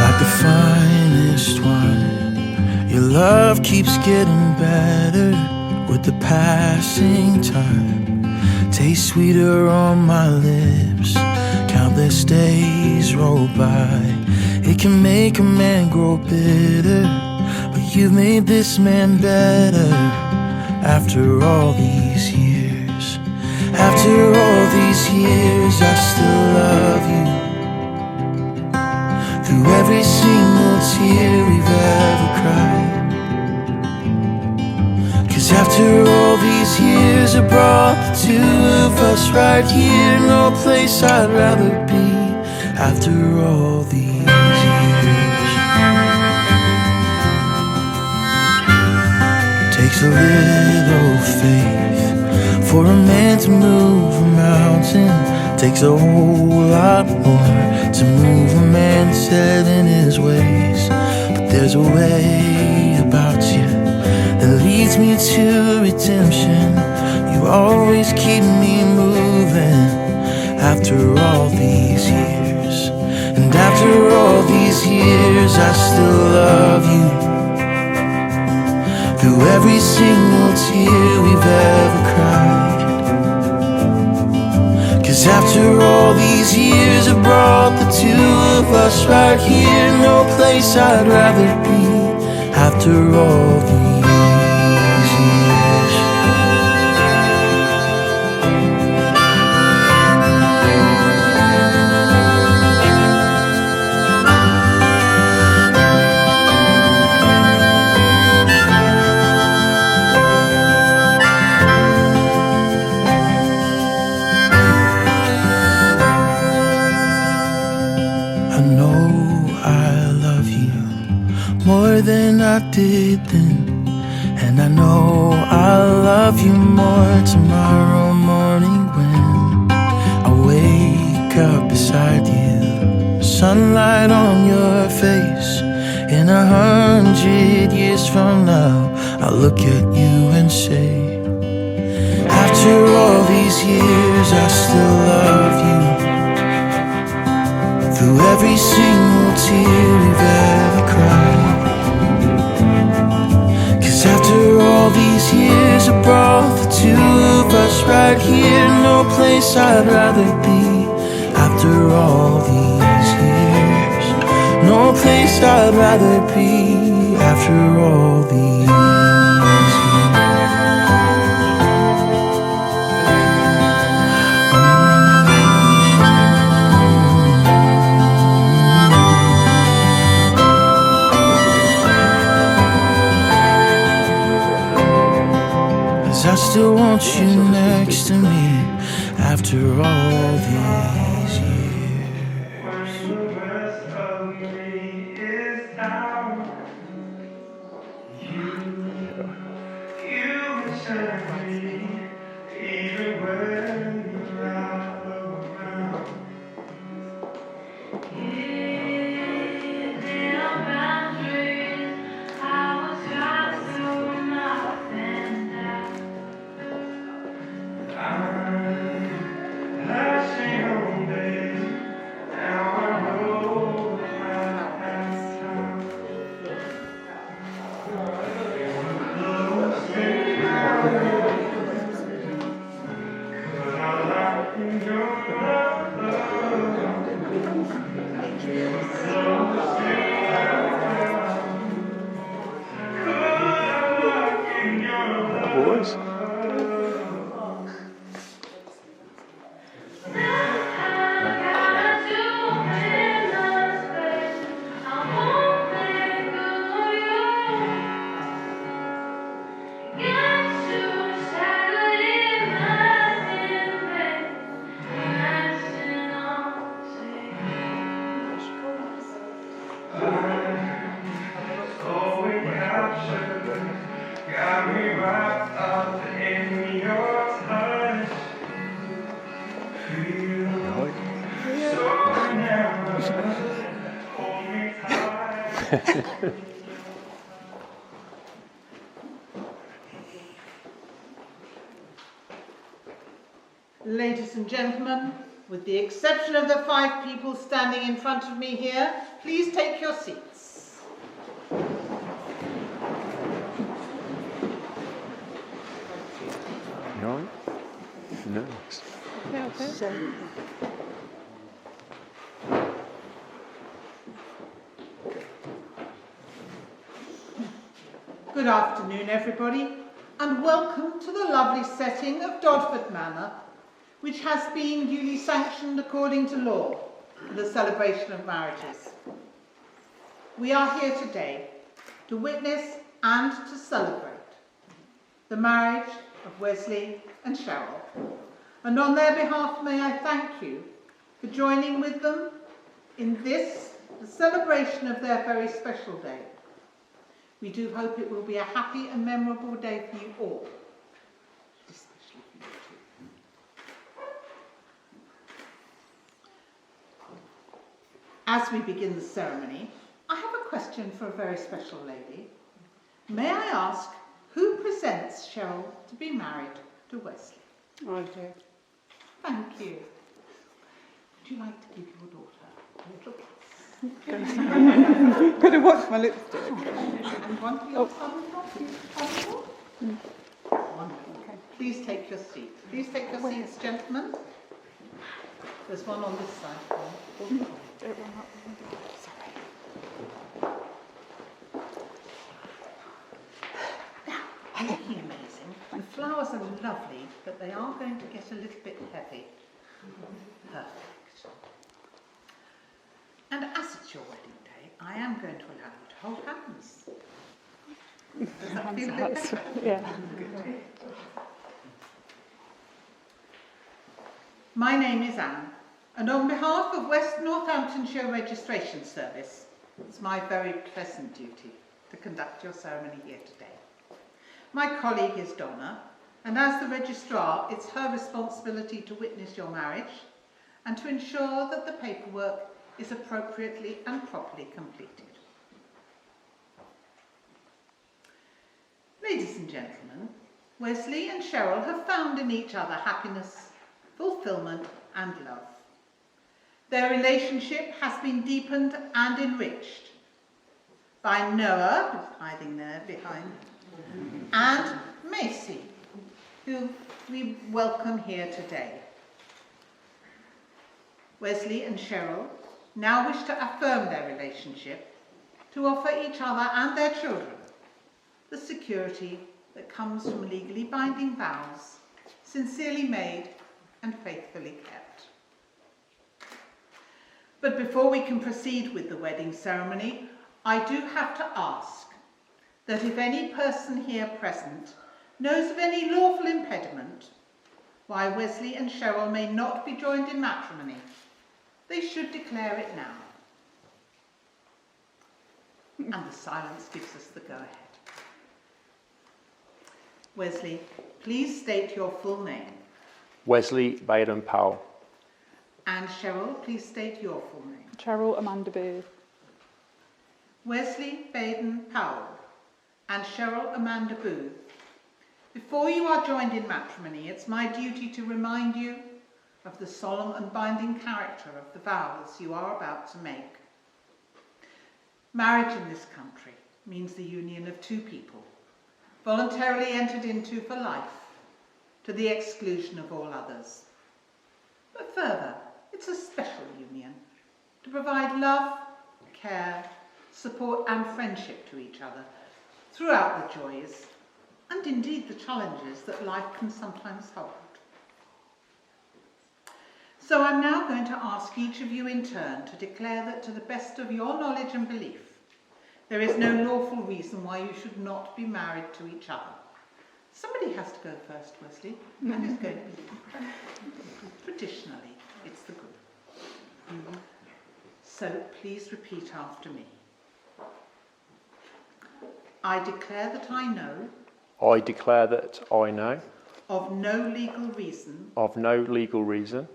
Like the finest wine, your love keeps getting better with the passing time. Tastes sweeter on my lips, countless days roll by. It can make a man grow bitter, but you've made this man better. After all these years, after all these years, I still love you. Through every single tear we've ever cried. 'Cause after all these years, it brought the two of us right here. No place I'd rather be after all these years. Takes a little faith for a man to move a mountain. Takes a whole lot more to move a man set in his ways. But there's a way about you that leads me to redemption. You always keep me moving after all these years. And after all these years, I still love you. Through every single tear we've ever cried. 'Cause after all these years, it brought the two of us right here. No place I'd rather be after all these years. I know I love you more than I did then, and I know I'll love you more tomorrow morning when I wake up beside you. Sunlight on your face. In 100 years from now, I'll look at you and say, after all these years, I still love you. Through every single tear we've ever cried. 'Cause after all these years, it brought the two of us right here. No place I'd rather be after all these years. No place I'd rather be after all these years. I still want you next to me after all these years. When the rest of me is down, you send me even when you're out around. Boys. Got me wrapped up in your touch. Feel so nervous. Hold me tight. Ladies and gentlemen, with the exception of the 5 people standing in front of me here, please take your seats. You all right? No. Good afternoon, everybody, and welcome to the lovely setting of Dodford Manor, which has been duly sanctioned according to law for the celebration of marriages. We are here today to witness and to celebrate the marriage of Westley and Cheryl. And on their behalf, may I thank you for joining with them in this, the celebration of their very special day. We do hope it will be a happy and memorable day for you all, especially for you two. As we begin the ceremony, I have a question for a very special lady. May I ask who presents Cheryl to be married to Westley? I do. Thank you. Would you like to give your daughter a little kiss? Got to watch my lipstick. And one for your son-in-law? Wonderful. Okay. Please take your seat. Please take your seats, gentlemen. There's one on this side. Don't run up the window. Sorry. Now, looking amazing. The flowers are lovely, but they are going to get a little bit heavy. Perfect. And as it's your wedding day, I am going to allow you to hold hands. Does that feel a bit better? Yeah. Good. My name is Anne, and on behalf of West Northamptonshire Registration Service, it's my very pleasant duty to conduct your ceremony here today. My colleague is Donna, and as the registrar, it's her responsibility to witness your marriage and to ensure that the paperwork is appropriately and properly completed. Ladies and gentlemen, Westley and Cheryl have found in each other happiness, fulfilment and love. Their relationship has been deepened and enriched by Noah, who's hiding there behind, and Macy, who we welcome here today. Westley and Cheryl now wish to affirm their relationship, to offer each other and their children the security that comes from legally binding vows, sincerely made and faithfully kept. But before we can proceed with the wedding ceremony, I do have to ask that if any person here present knows of any lawful impediment why Westley and Cheryl may not be joined in matrimony, they should declare it now. And the silence gives us the go-ahead. Westley, please state your full name. Wesley Baden-Powell. And Cheryl, please state your full name. Cheryl Amanda Booth. Westley Baden-Powell and Cheryl Amanda Booth. Before you are joined in matrimony, it's my duty to remind you of the solemn and binding character of the vows you are about to make. Marriage in this country means the union of 2 people, voluntarily entered into for life, to the exclusion of all others. But further, it's a special union to provide love, care, support and friendship to each other throughout the joys and indeed the challenges that life can sometimes hold. So I'm now going to ask each of you in turn to declare that to the best of your knowledge and belief, there is no lawful reason why you should not be married to each other. Somebody has to go first, Westley, and it's going to be you. Traditionally, it's the group. So please repeat after me. I declare that I know. I declare that I know. Of no legal reason. Of no legal reason.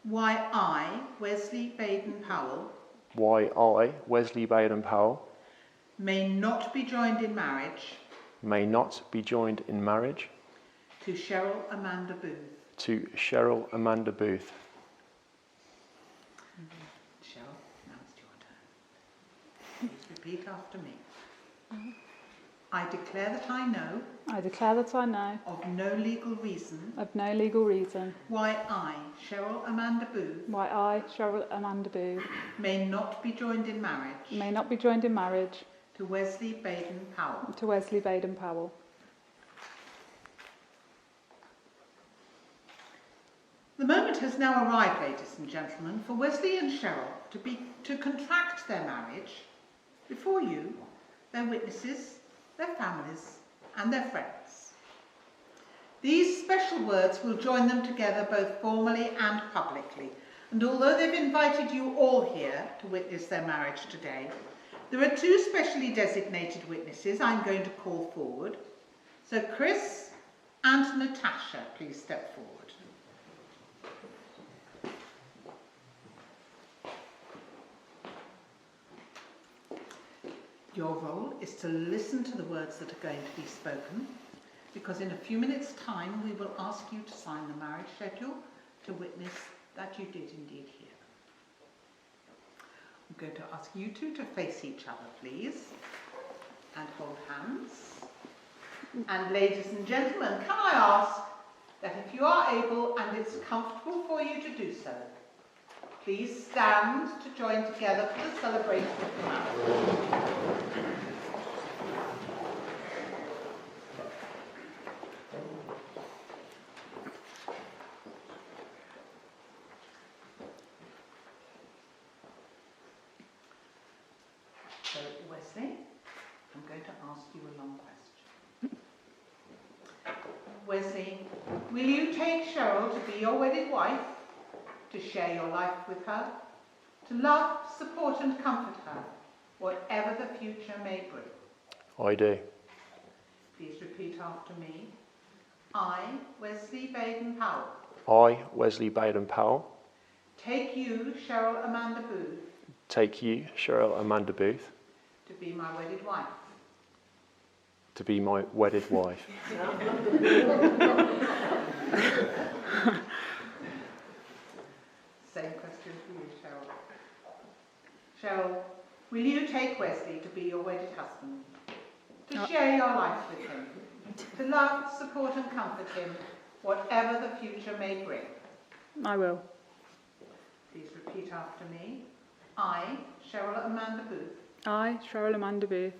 Why I, Westley Baden-Powell. Why I, Wesley Baden-Powell. May not be joined in marriage. May not be joined in marriage. To Cheryl Amanda Booth. to Cheryl Amanda Booth. Cheryl, now it's your turn. Please repeat after me. I declare that I know I declare that I know of no legal reason of no legal reason why I, Cheryl Amanda Booth, why I, Cheryl Amanda Booth, may not be joined in marriage may not be joined in marriage to Westley Baden-Powell. to Westley Baden-Powell. The moment has now arrived, ladies and gentlemen, for Westley and Cheryl to contract their marriage before you, their witnesses, their families, and their friends. These special words will join them together both formally and publicly, and although they've invited you all here to witness their marriage today, there are two specially designated witnesses I'm going to call forward. So Chris and Natasha, please step forward. Your role is to listen to the words that are going to be spoken, because in a few minutes' time we will ask you to sign the marriage schedule to witness that you did indeed hear. I'm going to ask you two to face each other, please, and hold hands. And ladies and gentlemen, can I ask that if you are able and it's comfortable for you to do so, please stand to join together for the celebration of the marriage. So, Westley, I'm going to ask you a long question. Westley, will you take Cheryl to be your wedded wife, to share your life with her, to love, support and comfort her, whatever the future may bring? I do. Please repeat after me. I, Westley Baden-Powell, I, Wesley Baden-Powell, take you, Cheryl Amanda Booth, take you, Cheryl Amanda Booth, to be my wedded wife. to be my wedded wife. Same question for you, Cheryl. Cheryl, will you take Westley to be your wedded husband, to share your life with him, to love, support and comfort him, whatever the future may bring? I will. Please repeat after me. I, Cheryl Amanda Booth, I, Cheryl Amanda Booth,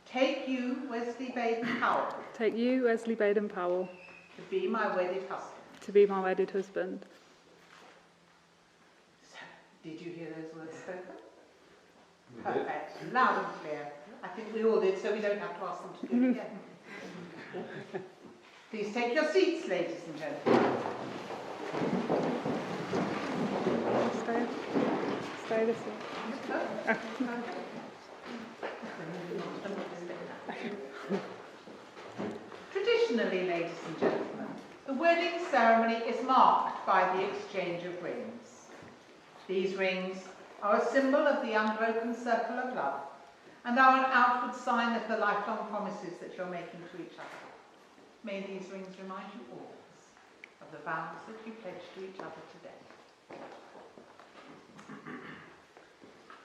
take you, Westley Baden-Powell, take you, Wesley Baden-Powell, to be my wedded husband. to be my wedded husband. So, did you hear those words spoken? Perfect. Loud and clear. I think we all did, so we don't have to ask them to do it again. Please take your seats, ladies and gentlemen. Stay this way. Traditionally, ladies and gentlemen, the wedding ceremony is marked by the exchange of rings. These rings are a symbol of the unbroken circle of love and are an outward sign of the lifelong promises that you're making to each other. May these rings remind you always of the vows that you pledged to each other today.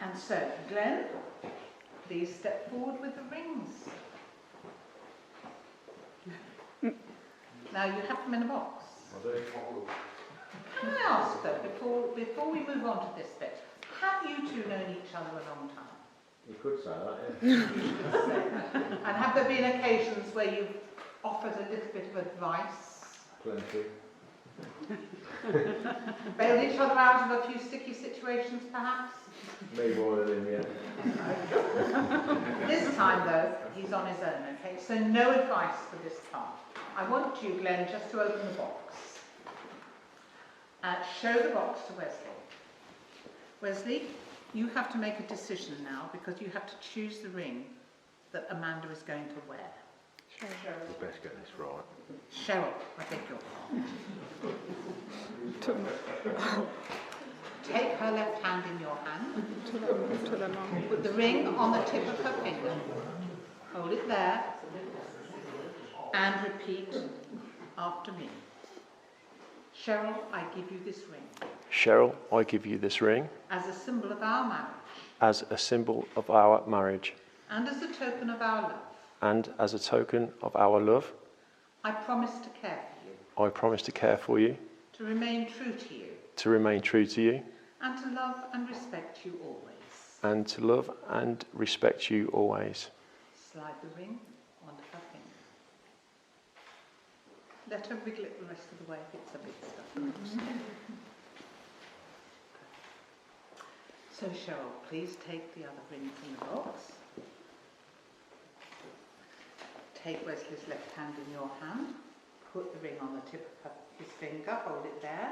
And so, Glenn, please step forward with the rings. Now you have them in a box. Can I ask though, before we move on to this bit, have you two known each other a long time? You could say that, yeah. You could say that. And have there been occasions where you've offered a little bit of advice? Plenty. Bailed each other out of a few sticky situations perhaps? Me more than him, yeah. This time though, he's on his own, okay? So no advice for this part. I want you, Glenn, just to open the box. Show the box to Westley. Wesley, you have to make a decision now because you have to choose the ring that Amanda is going to wear. You best get this right. Cheryl, I beg your pardon. Take her left hand in your hand. Put the ring on the tip of her finger. Hold it there. And repeat after me. Cheryl, I give you this ring Cheryl, I give you this ring as a symbol of our marriage as a symbol of our marriage and as a token of our love. and as a token of our love. I promise to care for you, I promise to care for you, to remain true to you, to remain true to you, and to love and respect you always. and to love and respect you always. Slide the ring onto her finger. Let her wiggle it the rest of the way if it's a bit stuck. So Cheryl, please take the other ring from the box. Take Wesley's left hand in your hand, put the ring on the tip of his finger, hold it there,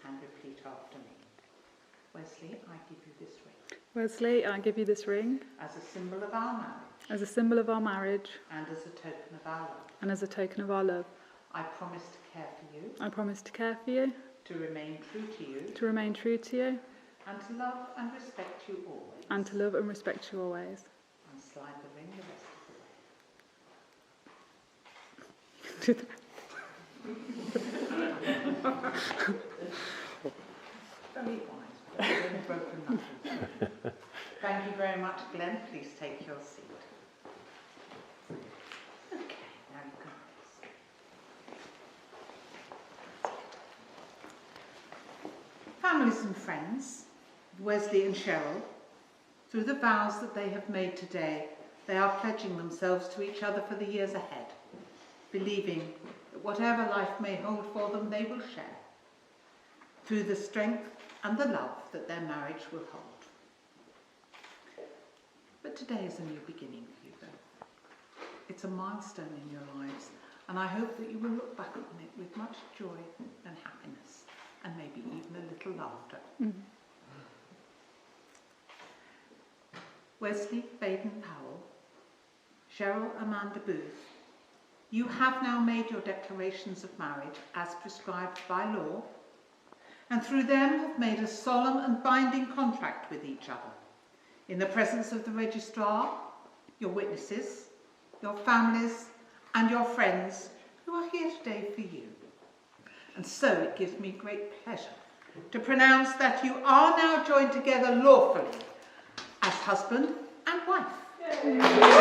and repeat after me. Wesley, I give you this ring Wesley, I give you this ring as a symbol of our marriage as a symbol of our marriage and as a token of our love. and as a token of our love. I promise to care for you, I promise to care for you, to remain true to you, to remain true to you, and to love and respect you always. and to love and respect you always. And slide the ring the rest of the way. Very wise, very broken knuckles. Thank you very much, Glenn. Please take your seat. Okay, now you can rise. Families and friends, Wesley and Cheryl, through the vows that they have made today, they are pledging themselves to each other for the years ahead, believing that whatever life may hold for them, they will share, through the strength and the love that their marriage will hold. But today is a new beginning for you both. It's a milestone in your lives, and I hope that you will look back on it with much joy and happiness, and maybe even a little laughter. Wesley Baden Powell, Cheryl Amanda Booth, you have now made your declarations of marriage as prescribed by law, and through them have made a solemn and binding contract with each other, in the presence of the registrar, your witnesses, your families, and your friends who are here today for you. And so it gives me great pleasure to pronounce that you are now joined together lawfully as husband and wife.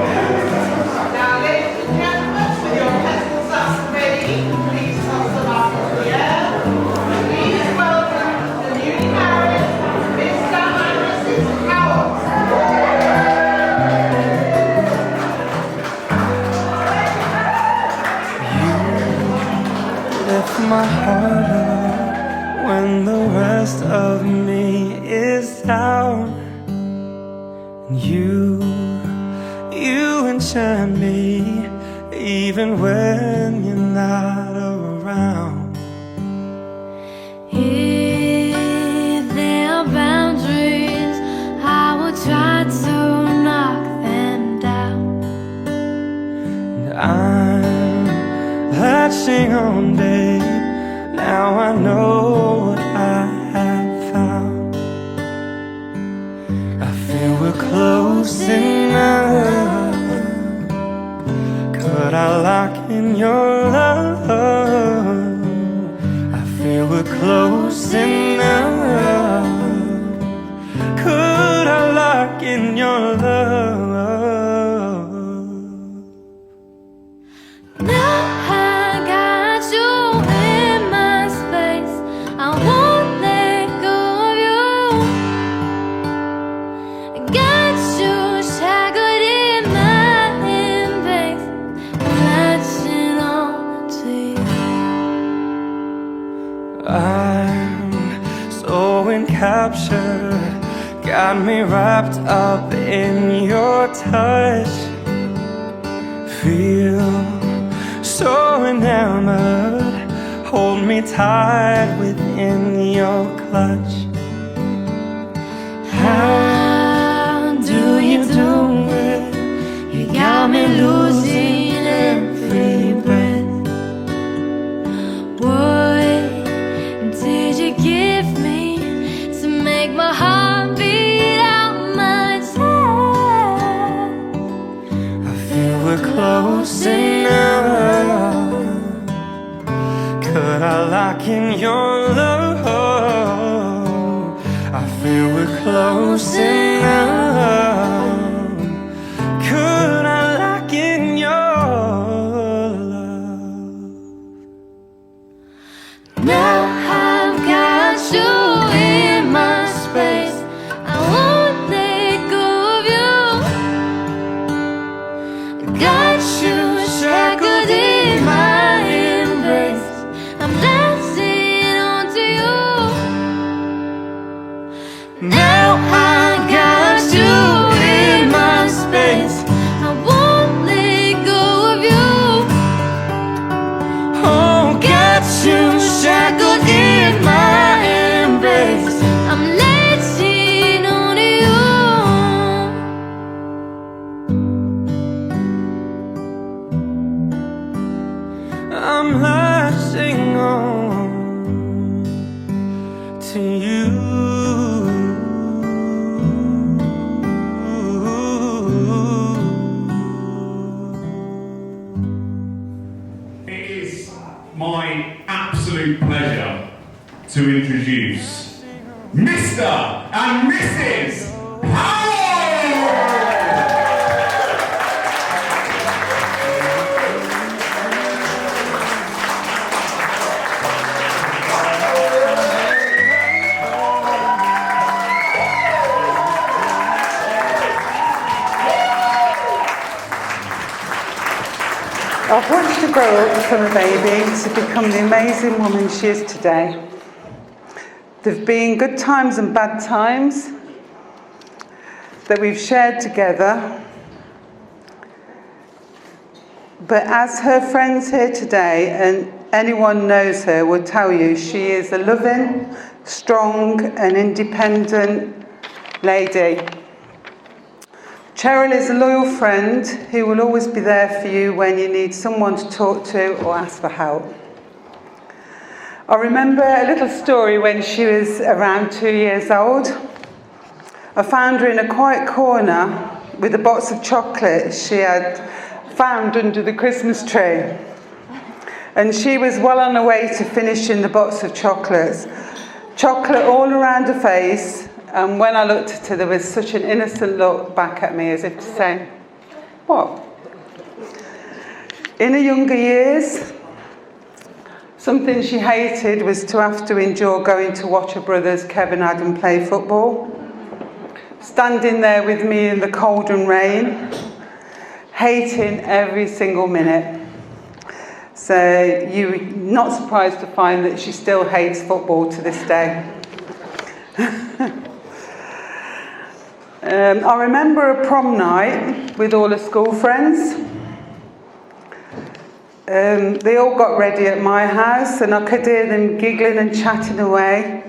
Now, ladies and gentlemen, with your pencils up ready, please toss them up here. Please welcome the newly married Mr. and Mrs. Howard. Lift my heart up when the rest of me is down. And you enchant me even when you're not around. If there are boundaries, I will try to knock them down. And I'm latching on, babe. Now I know what I have found. I feel we're close enough. Could I lock in your love? I feel we're close enough. Could I lock in your love? Now I got you in my space, I won't let go of you. I got you shackled in my embrace, latching on to you. I'm so encaptured, got me wrapped up in your touch. Feel so enamored, hold me tight within your clutch. How do you do it? You got me losing every breath. What close enough? Could I lock in your love? I feel we're close enough. Could I lock in your love? Now I've got you in my space. I won't let go of you. Got you shackled in my embrace. I'm dancing onto you. Now I got you in my space. I won't let go of you. Oh, got you shackled in my embrace. I'm latching on you. I'm latching on to you. It is my absolute pleasure to introduce Mr. and Mrs. Howard! I've watched her grow up from a baby to become the amazing woman she is today. There have been good times and bad times that we've shared together. But as her friends here today, and anyone knows her, will tell you, she is a loving, strong and independent lady. Cheryl is a loyal friend who will always be there for you when you need someone to talk to or ask for help. I remember a little story when she was around 2 years old. I found her in a quiet corner with a box of chocolates she had found under the Christmas tree. And she was well on her way to finishing the box of chocolates. Chocolate all around her face. And when I looked at her, there was such an innocent look back at me as if to say, what? In her younger years, something she hated was to have to endure going to watch her brothers Kevin and Adam play football, standing there with me in the cold and rain, hating every single minute. So you're not surprised to find that she still hates football to this day. I remember a prom night with all her school friends. They all got ready at my house and I could hear them giggling and chatting away.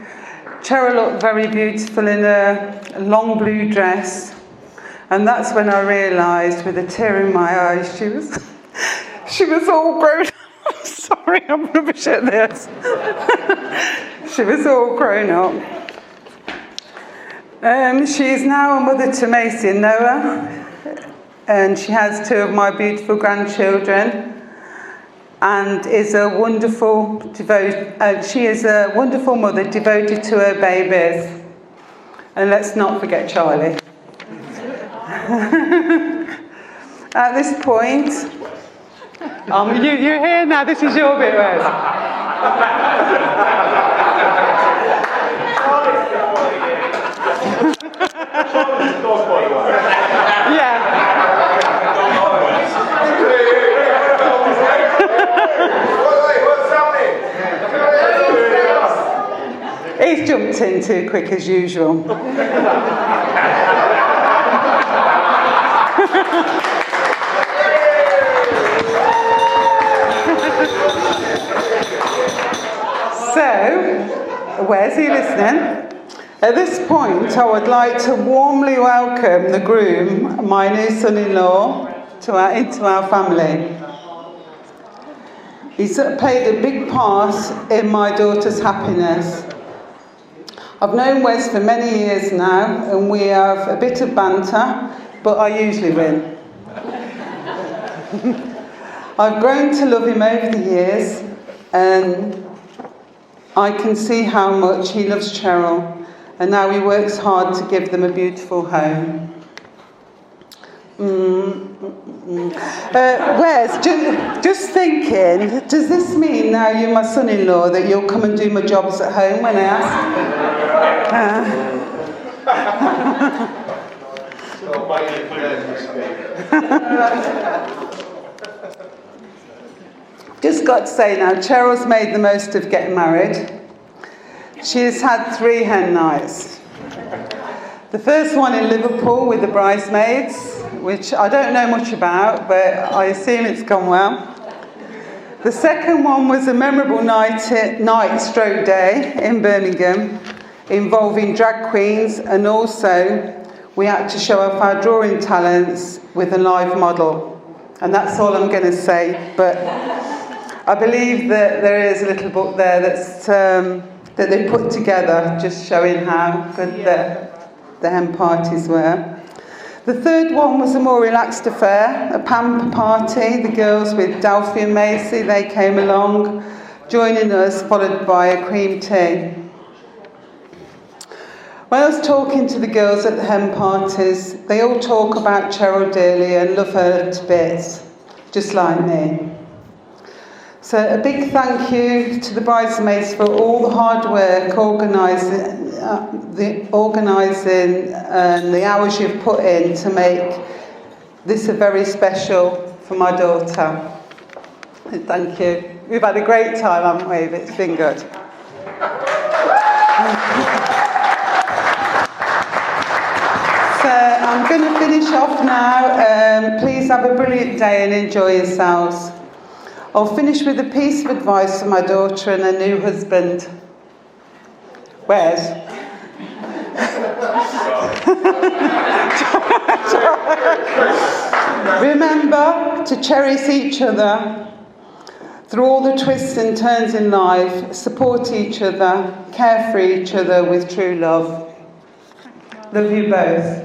Cheryl looked very beautiful in a long blue dress, and that's when I realised, with a tear in my eyes, she was all grown up. Sorry, I'm rubbish at this. She was all grown up. She is now a mother to Macy and Noah, and she has 2 of my beautiful grandchildren, and is a wonderful she is a wonderful mother devoted to her babies. And let's not forget Charlie. At this point, you're here now. This is your bit, Wes. Yeah. He's jumped in too quick as usual. So, where's he listening? At this point, I would like to warmly welcome the groom, my new son-in-law, into our family. He's played a big part in my daughter's happiness. I've known Wes for many years now, and we have a bit of banter, but I usually win. I've grown to love him over the years, and I can see how much he loves Cheryl, and now he works hard to give them a beautiful home. Wes, just thinking, does this mean now you're my son-in-law that you'll come and do my jobs at home when I ask? Just got to say now, Cheryl's made the most of getting married. She has had 3 hen nights. The first one in Liverpool with the bridesmaids, which I don't know much about, but I assume it's gone well. The second one was a memorable night/stroke day in Birmingham, involving drag queens, and also we had to show off our drawing talents with a live model. And that's all I'm going to say, but I believe that there is a little book there that's that they put together, just showing how good the hen parties were. The third one was a more relaxed affair, a pamper party. The girls with Delphi and Macy, they came along, joining us, followed by a cream tea. When I was talking to the girls at the hen parties, they all talk about Cheryl dearly and love her to bits, just like me. So a big thank you to the bridesmaids for all the hard work organising and the hours you've put in to make this a very special for my daughter. Thank you. We've had a great time, haven't we? It's been good. So I'm going to finish off now. Please have a brilliant day and enjoy yourselves. I'll finish with a piece of advice for my daughter and her new husband. Where's? Remember to cherish each other through all the twists and turns in life. Support each other, care for each other with true love. Love you both.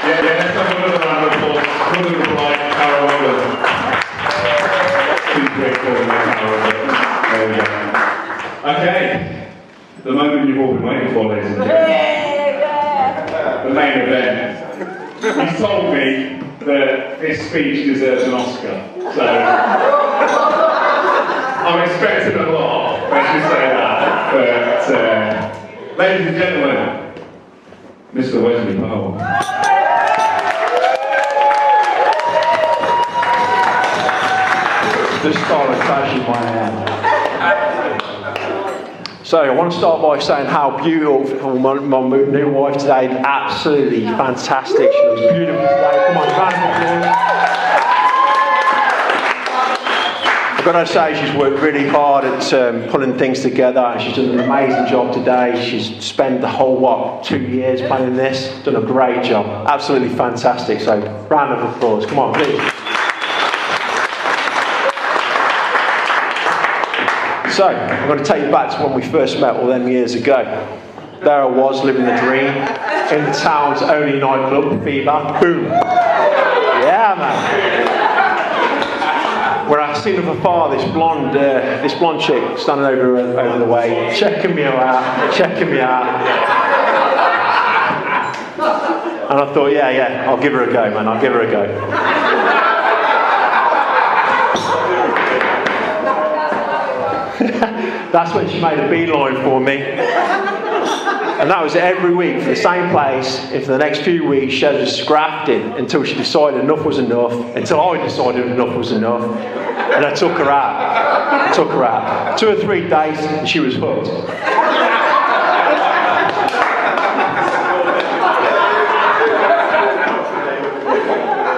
Yeah, let's have another round of applause. Another applause, Carol. There we go. Okay, the moment you've all been waiting for, ladies and gentlemen. The main event. He's told me that this speech deserves an Oscar, so I'm expecting a lot, let's just say that. But, ladies and gentlemen, Mr. Westley Powell. The style of fashion I am. So I want to start by saying how beautiful my new wife today. Absolutely fantastic. She looks beautiful today. Come on, round of applause. I've got to say she's worked really hard at pulling things together, and she's done an amazing job today. She's spent the whole 2 years planning this. Done a great job. Absolutely fantastic. So round of applause. Come on, please. So, I'm going to take you back to when we first met all them years ago. There I was, living the dream, in the town's only nightclub, Fever. Boom. Yeah, man. Where I seen from afar this blonde chick standing over the way, checking me out. And I thought, yeah, I'll give her a go, man. I'll give her a go. That's when she made a beeline for me. And that was every week for the same place. And for the next few weeks, she had just grafted until she decided enough was enough, until I decided enough was enough. And I took her out. 2 or 3 days, and she was hooked.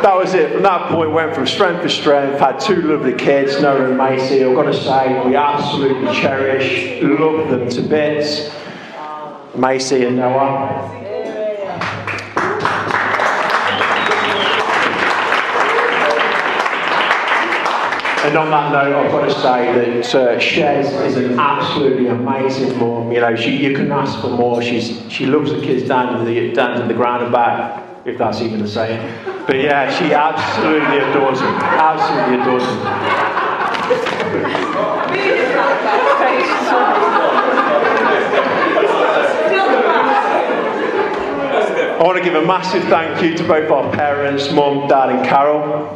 That was it. From that point, went from strength to strength. Had 2 lovely kids, Noah and Macy. I've got to say, we absolutely cherish, love them to bits. Macy and Noah. And on that note, I've got to say that Shez is an absolutely amazing mum. You know, you couldn't ask for more. She loves the kids down to the ground and back. if that's even a saying. But yeah, she absolutely adores him. Absolutely adores him. I want to give a massive thank you to both our parents, Mum, Dad and Carol.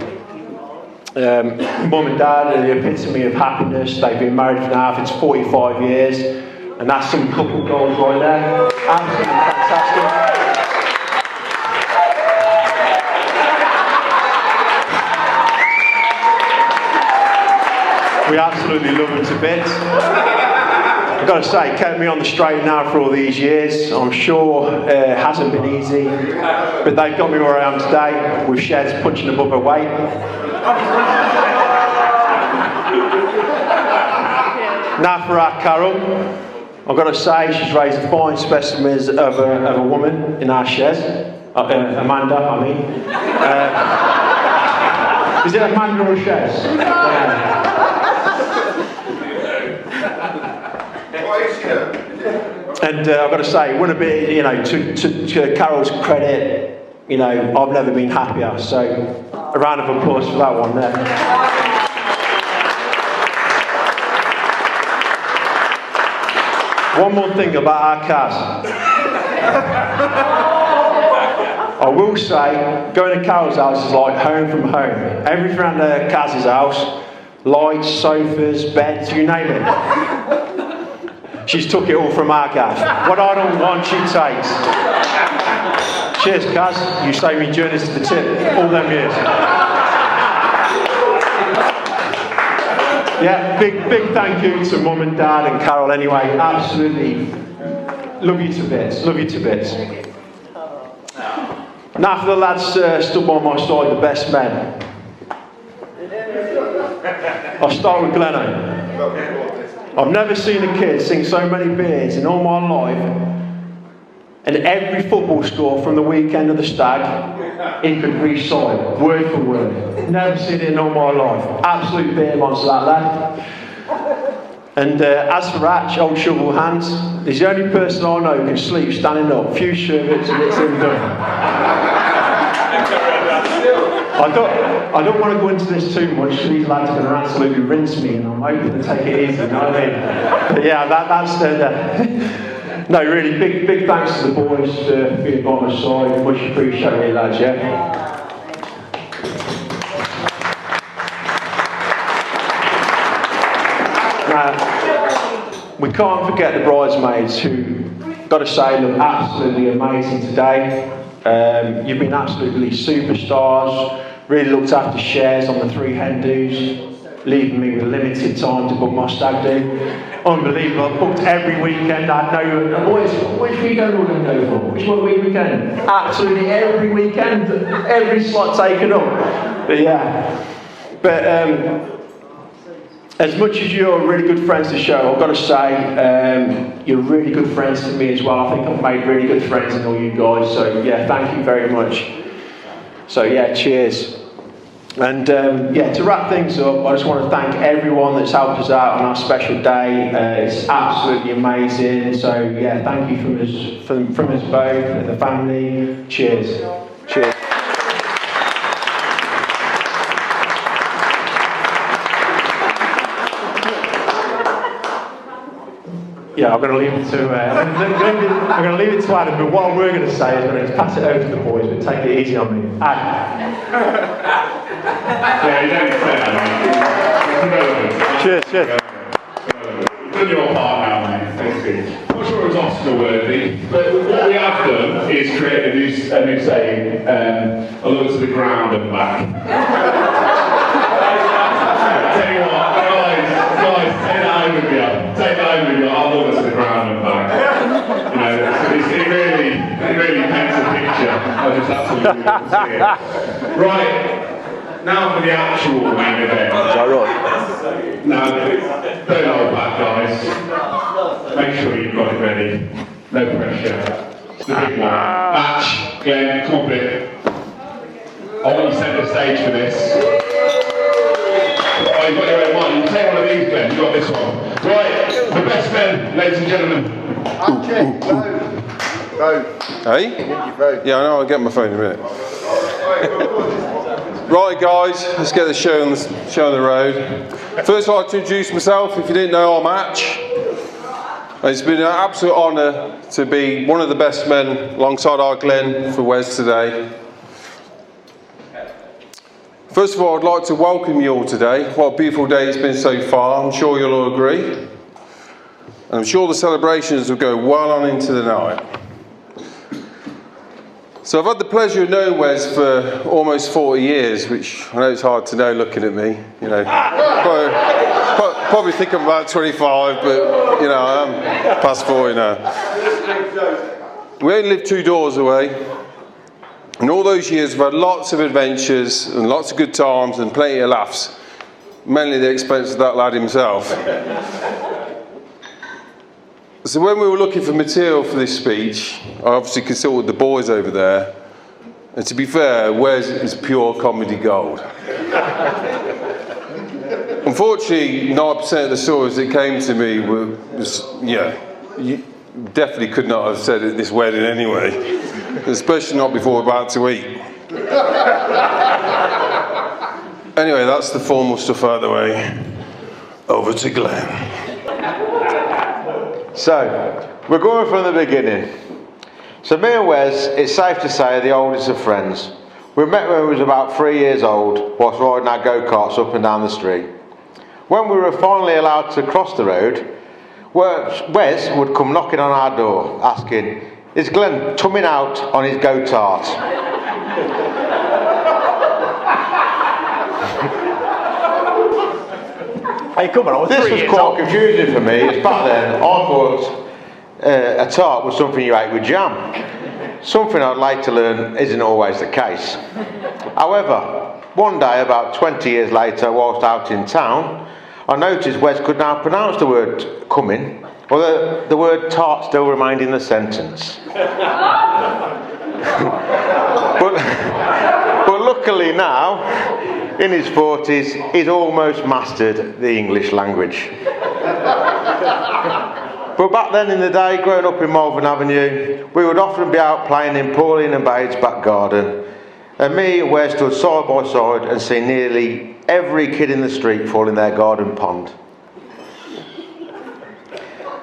Mum and Dad are the epitome of happiness. They've been married now for 45 years, and that's some couple goals right there. Absolutely fantastic. We absolutely love them to bits. I've got to say, kept me on the straight and narrow for all these years. I'm sure it hasn't been easy, but they've got me where I am today, with Sheds punching above her weight. Now for our Carol, I've got to say she's raised a fine specimen of a woman in our Sheds. Amanda, I mean. Is it Amanda or Sheds? Yeah. And I've got to say, wouldn't it be, to Carol's credit, I've never been happier. So a round of applause for that one there. One more thing about our cars. I will say, going to Carol's house is like home from home. Everything around Kaz's house, lights, sofas, beds, you name it. She's took it all from our gaff. What I don't want, she takes. Cheers, Kaz. You saved me journeys to the tip all them years. Yeah, big thank you to Mum and Dad and Carol anyway. Absolutely love you to bits. Love you to bits. Now for the lads stood by my side, the best men. I'll start with Glenno. I've never seen a kid sing so many beers in all my life, and every football score from the weekend of the stag, he could recite word for word. Never seen it in all my life. Absolute beer monster, that lad. And as for Hatch, old shovel hands, he's the only person I know who can sleep standing up. Few sherbets and it's him done. I don't want to go into this too much. These lads are going to absolutely rinse me, and I'm hoping to take it easy. You know what I mean? But yeah, that's no, really big thanks to the boys for being by my side. Much appreciated, lads. Yeah. Now, we can't forget the bridesmaids, who, got to say, look absolutely amazing today. You've been absolutely superstars. Really looked after shares on the 3 hen do's, leaving me with limited time to book my stag do. Unbelievable. I booked every weekend. I had no. Which weekend we're going to go for? Which one weekend? Absolutely every weekend. Every slot taken up. But yeah. But as much as you're really good friends to Cheryl, I've got to say, you're really good friends to me as well. I think I've made really good friends in all you guys. So yeah, thank you very much. So yeah, cheers. And to wrap things up, I just want to thank everyone that's helped us out on our special day. It's absolutely amazing. So yeah, thank you from us both and the family. Cheers. Cheers. Yeah, I'm going to leave it to I'm going to leave it to Adam. But what we're going to say is going to pass it over to the boys, but take it easy on me. Adam. Yeah, you don't say that, mate. Cheers. You've done your part now, mate. Thank you. I'm not sure it was Oscar worthy, but what we have done is create a new saying, a look to the ground and back. Tell you what, guys, take that home with you. Take that home with you. I'll look to the ground and back. It really paints a picture. I just absolutely love to see it. Right. Now for the actual main event. Is that right? Now, don't hold back, guys. Make sure you've got it ready. No pressure. It's the big one. Match, Glenn, come on, bit. I want you to set the stage for this. Oh, you've got your own one. You take one of these, Glenn. You've got this one. Right, the best men, ladies and gentlemen. Okay, phone. Hey? Get your phone. Yeah, I know, I'll get my phone in a minute. Right, guys, let's get the show on the road. First, I'd like to introduce myself. If you didn't know, I'm Atch. It's been an absolute honour to be one of the best men alongside our Glenn for Wes today. First of all, I'd like to welcome you all today. What a beautiful day it's been so far. I'm sure you'll all agree. And I'm sure the celebrations will go well on into the night. So I've had the pleasure of knowing Wes for almost 40 years, which I know it's hard to know looking at me. You know, probably think I'm about 25, but you know, I'm past 40 now. We only live 2 doors away, and all those years we've had lots of adventures and lots of good times and plenty of laughs, mainly at the expense of that lad himself. So when we were looking for material for this speech, I obviously consulted the boys over there, and to be fair, Wes is pure comedy gold. Unfortunately, 9% of the stories that came to me you definitely could not have said at this wedding anyway, especially not before we're about to eat. Anyway, that's the formal stuff out of the way. Over to Glenn. So, we're going from the beginning. So me and Wes, it's safe to say, are the oldest of friends. We met when we was about 3 years old, whilst riding our go-karts up and down the street. When we were finally allowed to cross the road, Wes would come knocking on our door, asking, "Is Glenn tumming out on his go-kart?" Hey, come on, I was This was quite confusing for me, as back then I thought a tart was something you ate with jam. Something I'd like to learn isn't always the case. However, one day about 20 years later, whilst out in town, I noticed Wes could now pronounce the word coming, although the word tart still remained in the sentence. But luckily now, in his 40s, he's almost mastered the English language. But back then in the day, growing up in Malvern Avenue, we would often be out playing in Pauline and Bade's back garden, and me and Wes stood side by side and see nearly every kid in the street fall in their garden pond.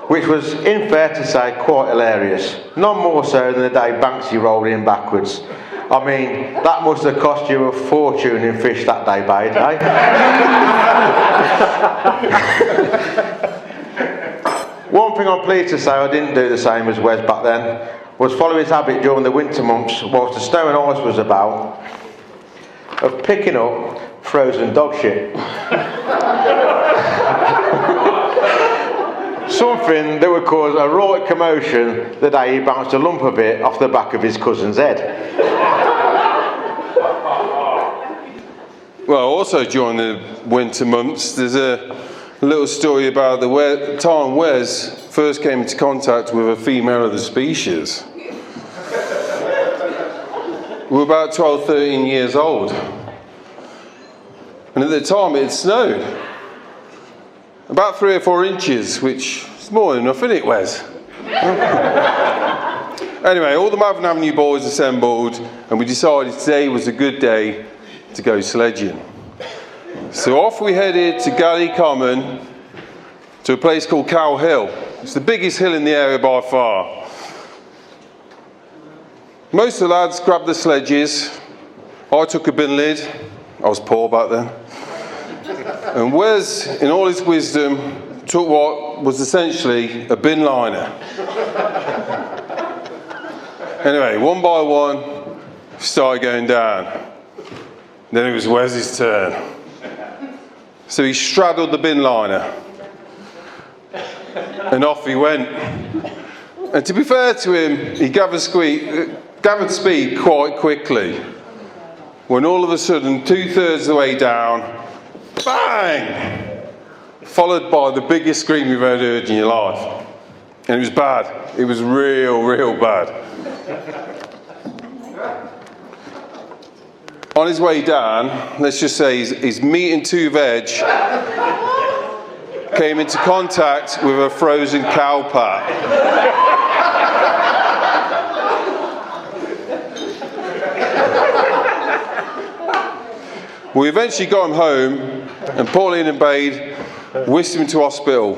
Which was, in fair to say, quite hilarious. None more so than the day Banksy rolled in backwards. I mean, that must have cost you a fortune in fish that day, Bade, eh? One thing I'm pleased to say I didn't do the same as Wes back then was follow his habit during the winter months whilst the snow and ice was about of picking up frozen dog shit. Something that would cause a right commotion the day he bounced a lump of it off the back of his cousin's head. Well, also during the winter months, there's a little story about the time Wes first came into contact with a female of the species. We were about 12, 13 years old. And at the time it had snowed. About 3 or 4 inches, which is more than enough, isn't it, Wes? Anyway, all the Malvern Avenue boys assembled, and we decided today was a good day to go sledging. So off we headed to Galley Common, to a place called Cow Hill. It's the biggest hill in the area by far. Most of the lads grabbed the sledges. I took a bin lid. I was poor back then. And Wes, in all his wisdom, took what was essentially a bin liner. Anyway, one by one, we started going down. Then it was Wes's turn. So he straddled the bin liner. And off he went. And to be fair to him, he gathered speed quite quickly. When all of a sudden, 2/3 of the way down, bang! Followed by the biggest scream you've ever heard in your life. And it was bad. It was real bad. On his way down, let's just say his meat and 2 veg came into contact with a frozen cow pat. We eventually got him home, and Pauline and Bade whisked him to hospital.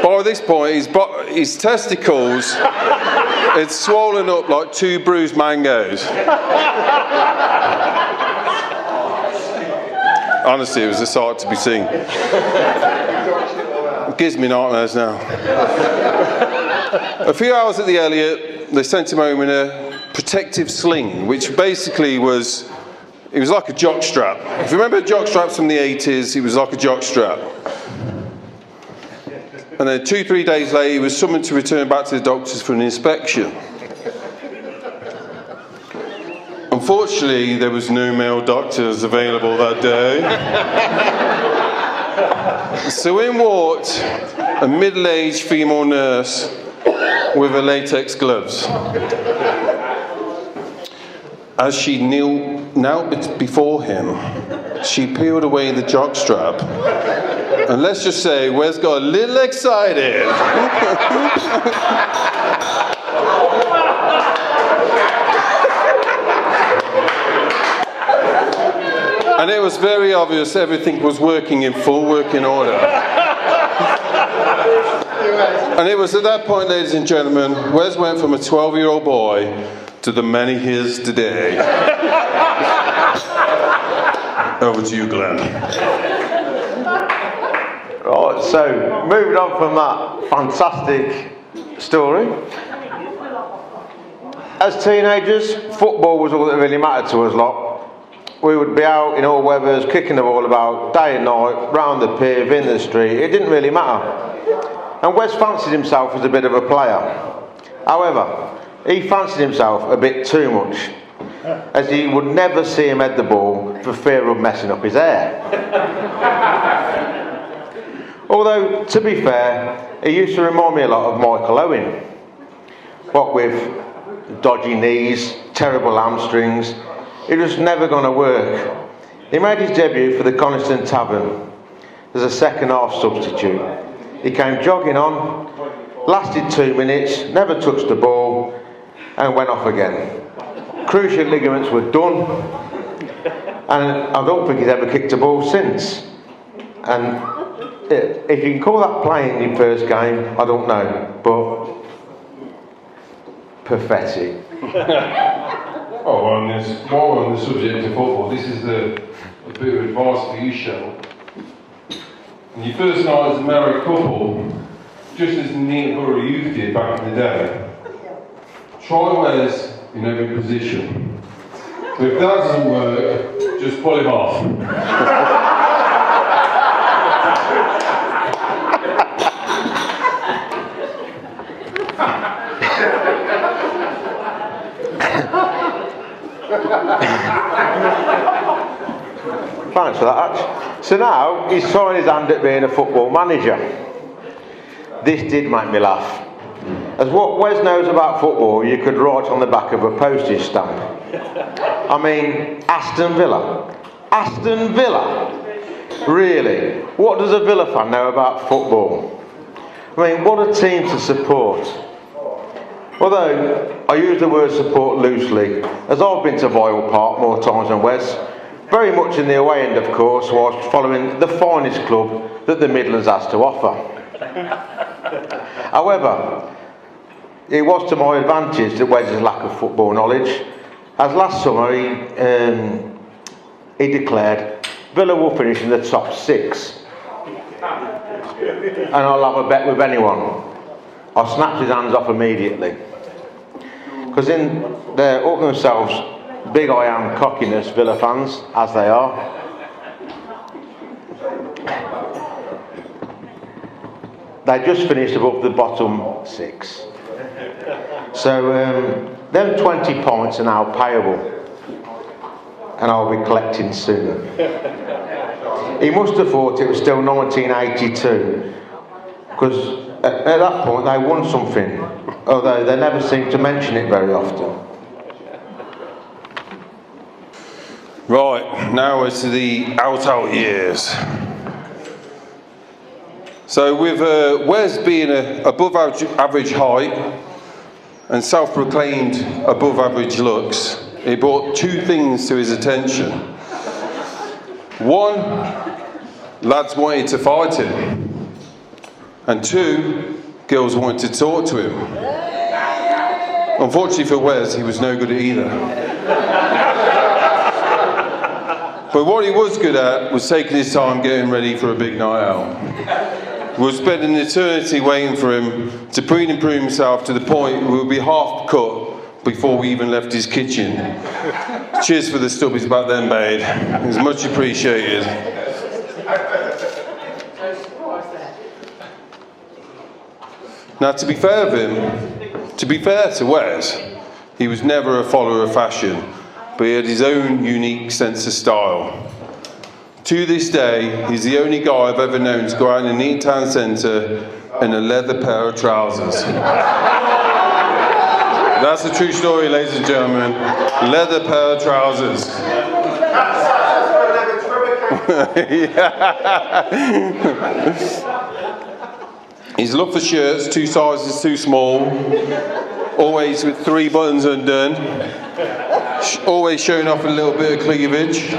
By this point, his testicles had swollen up like 2 bruised mangoes. Honestly, it was a sight to be seen. It gives me nightmares now. A few hours at the Elliot, they sent him home in a protective sling, which basically was, it was like a jock strap. If you remember jock straps from the 80s, it was like a jock strap. And then 2-3 days later, he was summoned to return back to the doctors for an inspection. Unfortunately, there was no male doctors available that day. So in walked a middle-aged female nurse with her latex gloves. As she knelt before him, she peeled away the jockstrap. And let's just say, Wes got a little excited. And it was very obvious everything was working in full working order. And it was at that point, ladies and gentlemen, Wes went from a 12-year-old boy to the man he is today. Over to you, Glenn. Right, so moving on from that fantastic story. As teenagers, football was all that really mattered to us lot. We would be out in all weathers, kicking the ball about day and night, round the piv, in the street. It didn't really matter. And Wes fancied himself as a bit of a player. However, he fancied himself a bit too much, as he would never see him head the ball for fear of messing up his hair. Although, to be fair, he used to remind me a lot of Michael Owen. What with dodgy knees, terrible hamstrings, it was never going to work. He made his debut for the Coniston Tavern as a second-half substitute. He came jogging on, lasted 2 minutes, never touched the ball, and went off again. Cruciate ligaments were done, and I don't think he's ever kicked a ball since. And if you can call that playing your first game, I don't know, but pathetic. Oh, while on the subject of football, this is a bit of advice for you, Cheryl. On your first night as a married couple, just as Neatborough Youth did back in the day, try Wes in every position. But if that doesn't work, just pull him off. Thanks for that, Ash. So now he's trying his hand at being a football manager. This did make me laugh. As what Wes knows about football, you could write on the back of a postage stamp. I mean, Aston Villa. Aston Villa? Really? What does a Villa fan know about football? I mean, what a team to support. Although, I use the word support loosely, as I've been to Vile Park more times than Wes, very much in the away end, of course, whilst following the finest club that the Midlands has to offer. However, it was to my advantage that Wes's lack of football knowledge, as last summer he declared Villa will finish in the top 6. And I'll have a bet with anyone. I snapped his hands off immediately. Because they're up themselves big I am cockiness, Villa fans, as they are. They just finished above the bottom 6. So them 20 points are now payable, and I'll be collecting soon. He must have thought it was still 1982, because at that point they won something, although they never seem to mention it very often. Right, now we're to the out years. So with Wes being above average height and self-proclaimed above average looks, he brought 2 things to his attention. One, lads wanted to fight him, and two, girls wanted to talk to him. Unfortunately for Wes, he was no good at either. But what he was good at was taking his time getting ready for a big night out. We would spend an eternity waiting for him to preen and prune himself to the point we would be half cut before we even left his kitchen. Cheers for the stubbies back then, babe. It was much appreciated. Now, to be fair to Wes, he was never a follower of fashion, but he had his own unique sense of style. To this day, he's the only guy I've ever known to go out in a neat town centre in a leather pair of trousers. That's a true story, ladies and gentlemen. Leather pair of trousers. His love for shirts, 2 sizes too small, always with 3 buttons undone, always showing off a little bit of cleavage,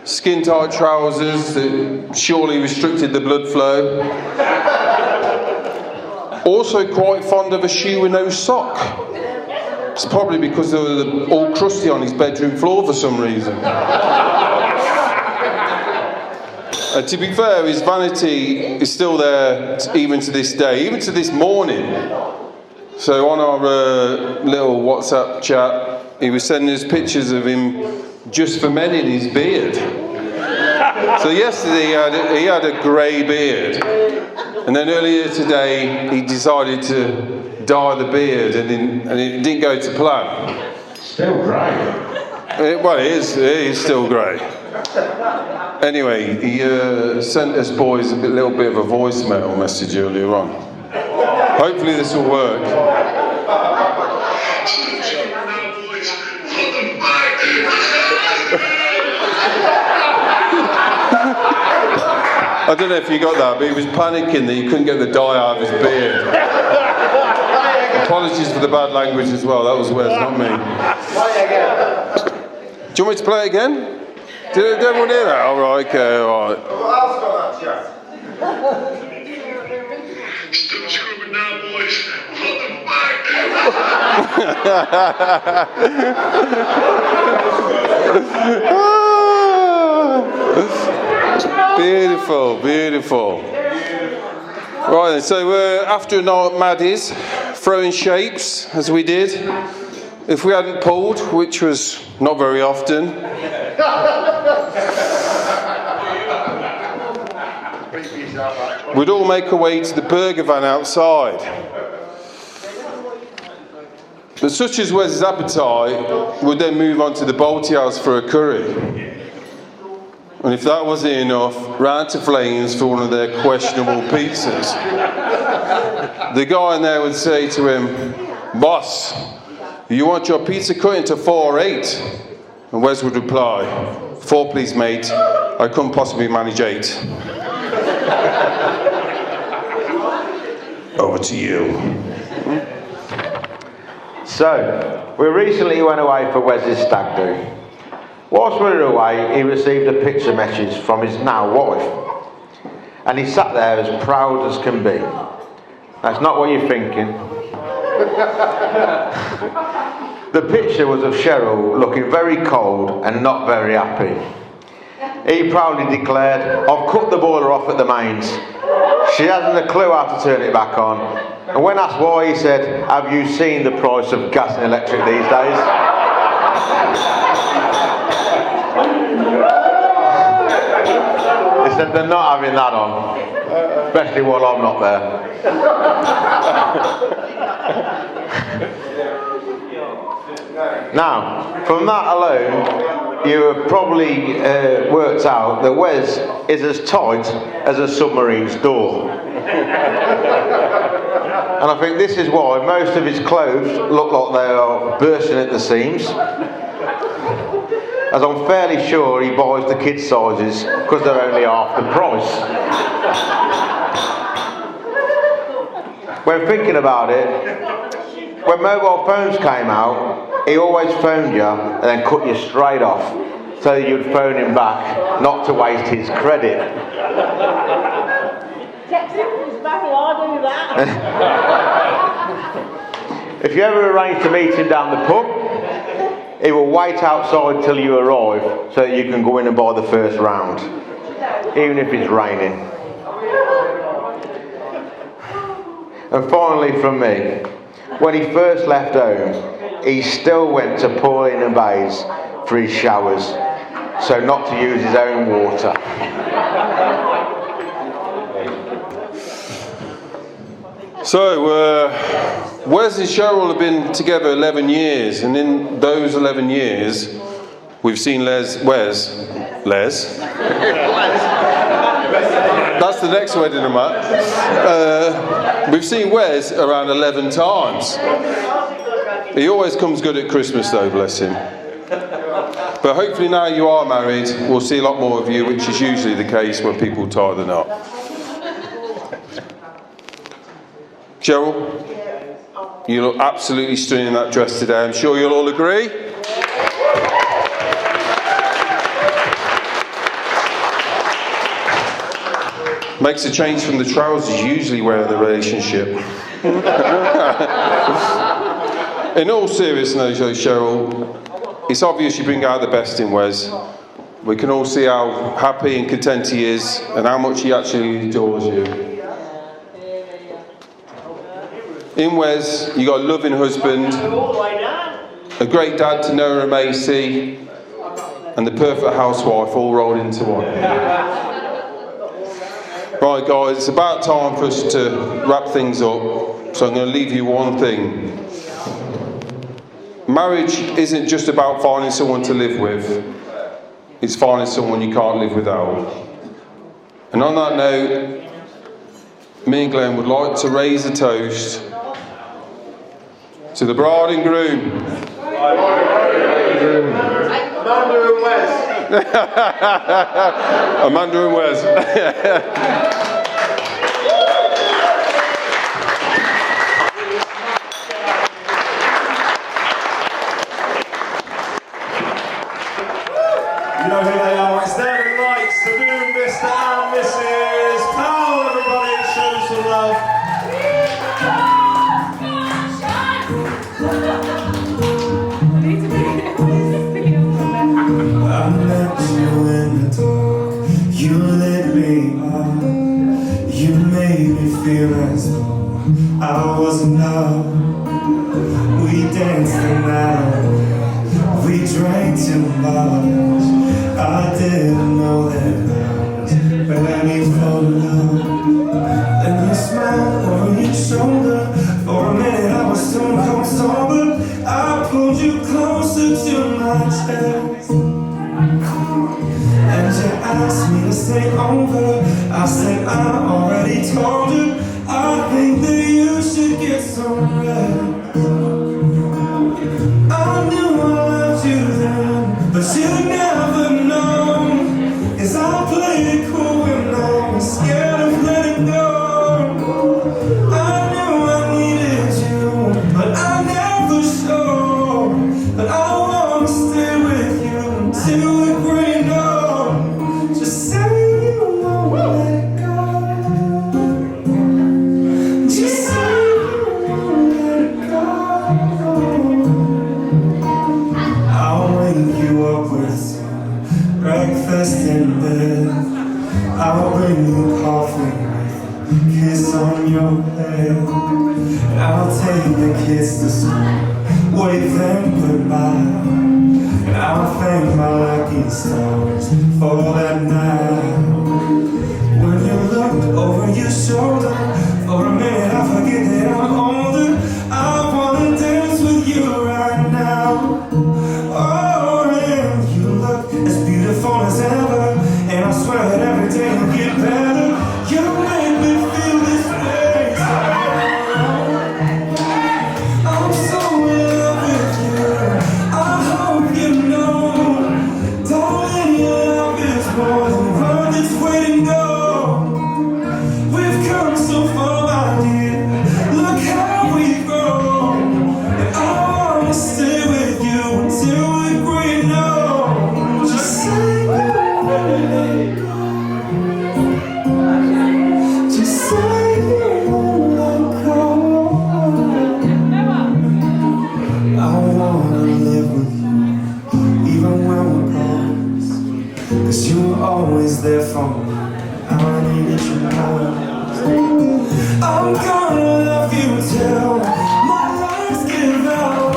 skin tight trousers that surely restricted the blood flow. Also quite fond of a shoe with no sock. It's probably because they were all crusty on his bedroom floor for some reason. And to be fair, his vanity is still there even to this day, even to this morning. So on our little WhatsApp chat, he was sending us pictures of him just for men in his beard. So yesterday he had a grey beard, and then earlier today he decided to dye the beard, and it didn't go to plan. Still grey. Well, it is still grey. Anyway, he sent us boys a little bit of a voicemail message earlier on. Hopefully this will work. I don't know if you got that, but he was panicking that he couldn't get the dye out of his beard. Apologies for the bad language as well, that was Wes, not me. Do you want me to play it again? Did everyone hear that? All right, okay, all right. Still screaming now, boys. Put them back. Beautiful, beautiful. Right then, so after a night at Maddie's, throwing shapes as we did, if we hadn't pulled, which was not very often, we'd all make our way to the burger van outside. But such as Wes's appetite, would then move on to the Balti House for a curry. And if that wasn't enough, round to Flames for one of their questionable pizzas. The guy in there would say to him, "Boss, you want your pizza cut into 4 or 8? And Wes would reply, "4 please, mate. I couldn't possibly manage 8. Over to you. So, we recently went away for Wes's stag do. Whilst we were away, he received a picture message from his now wife. And he sat there as proud as can be. That's not what you're thinking. The picture was of Cheryl looking very cold and not very happy. He proudly declared, "I've cut the boiler off at the mains. She hasn't a clue how to turn it back on." And when asked why, he said, "Have you seen the price of gas and electric these days?" He said, "They're not having that on, especially while I'm not there." Now, from that alone, you have probably worked out that Wes is as tight as a submarine's door. And I think this is why most of his clothes look like they are bursting at the seams. As I'm fairly sure he buys the kids' sizes because they're only half the price. When thinking about it, when mobile phones came out, he always phoned you and then cut you straight off. so that you'd phone him back, not to waste his credit. Text him, I'll do that. If you ever arrange to meet him down the pub, he will wait outside till you arrive so that you can go in and buy the first round, even if it's raining. And finally from me, when he first left home, he still went to Pauline and Bayes for his showers, so not to use his own water. So, Wes and Cheryl have been together 11 years, and in those 11 years, we've seen Les. That's the next wedding I'm at. We've seen Wes around 11 times. He always comes good at Christmas though, bless him. But hopefully now you are married, we'll see a lot more of you, which is usually the case when people tie the knot. Cheryl, you look absolutely stunning in that dress today. I'm sure you'll all agree. Makes a change from the trousers you usually wear in the relationship. In all seriousness, though, Cheryl, it's obvious you bring out the best in Wes. We can all see how happy and content he is and how much he actually adores you. In Wes, you got a loving husband, a great dad to Noah and Macy, and the perfect housewife all rolled into one. Right guys, it's about time for us to wrap things up, so I'm going to leave you one thing. Marriage isn't just about finding someone to live with, it's finding someone you can't live without. And on that note, me and Glenn would like to raise a toast to the bride and groom. Amanda and Wes. Amanda and Wes. You know who they are, it's their lights, the new Mr. and Mrs. Powell, everybody, show them some love. I met you in the dark, you lit me up, you made me feel as though I was enough. We danced the night, we drank too much, I didn't know that I was ready for love. Then you smiled over your shoulder, for a minute I was stone cold sober. I pulled you closer to my chest, and you asked me to stay over. I said I already told you, I think that you should get some rest. I knew I loved you then, but you never know, 'cause I played it cool and I was scared of letting go. I knew I needed you, but I never showed. But I wanna stay with you until we're growing old. Just say you won't let go. Just say you won't let go. I'll wake you up with some breakfast in bed. I'll bring you coffee with a kiss on your head. And I'll take the kids to school, wave them goodbye. And I'll thank my lucky stars for that night. When you looked over your shoulder, for a minute I forget that I'm older. I wanna dance with you right now. Oh, and you look as beautiful as ever, and I swear that every day you'll get better. You make me feel this way. I'm so in love with you. I hope you know, darling, your love is more than worth its weight in gold. We've come so far, my dear. Look how phone. I need you know I'm gonna love you till my lungs give out.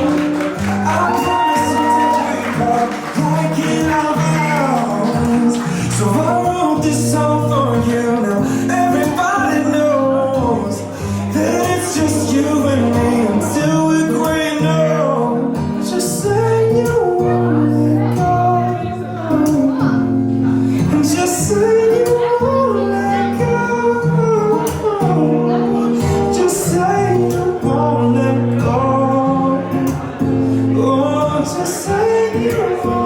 I promise to take you back like in our vows. So I wrote this song for you now. Everybody knows that it's just you and me until we're gray. No, just say you won't let go. And just say you won't let go. Just say you won't let go. Oh, just say you won't.